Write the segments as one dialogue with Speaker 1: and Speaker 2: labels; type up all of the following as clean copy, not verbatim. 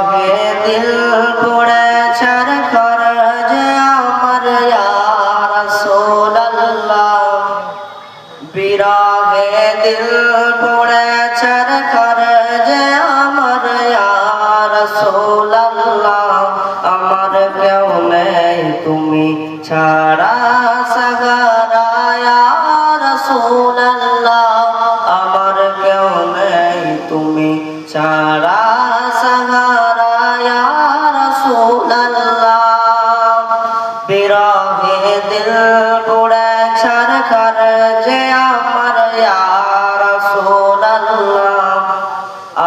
Speaker 1: বিরহে দিল পড়ে ছরছর যে আমার ইয়া রাসূলুল্লাহ বিরহে দিল পড়ে ছরছর যে আমার ইয়া রাসূলুল্লাহ আমার কেউ নেই তুমি ছাড়া সাহারা ইয়া রাসূলুল্লাহ আমার কেউ নেই তুমি ছাড়া সাহারা ইয়া রাসূলুল্লাহ বিরহে দিল পড়ে ছরছর যে আমার ইয়া রাসূলুল্লাহ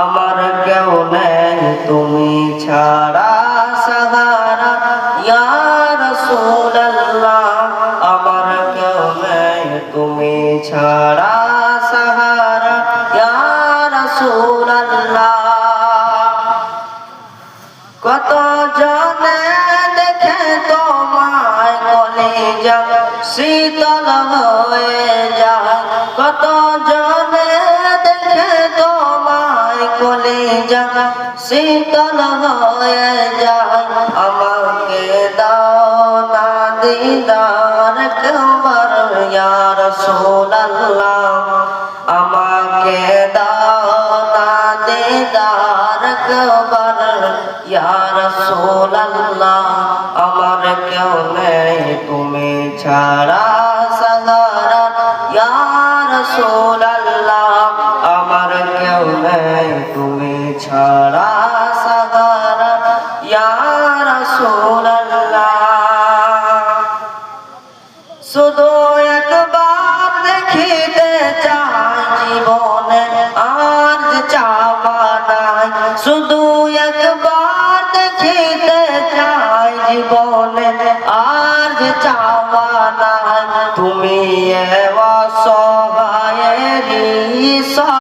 Speaker 1: আমার কেউ নেই তুমি ছাড়া সাহারা ইয়া রাসূলুল্লাহ আমার কেউ নেই তুমি ছাড়া সাহারা ইয়া রাসূলুল্লাহ কত জনে দেখে তোমায় কলিজা শীতল হয়ে যায় কত জনে দেখে তোমায় কলিজা শীতল হয়ে যায় আমাকে দাও না দিদার একবার ইয়া রাসূলুল্লাহ আমাকে দাও না দিদার একবার ইয়া রাসূলুল্লাহ আমার কেউ নেই তুমি ছাড়া সাহারা ইয়া রাসূলুল্লাহ আমার কেউ নেই তুমি ছাড়া সাহারা ইয়া রাসূলুল্লাহ শুধু একবার দেখিতে চাই জীবনে আর যে চাওয়া নাই শুধু একবার দেখিতে চাই জীবনে আর যে চাওয়া নাই তুমি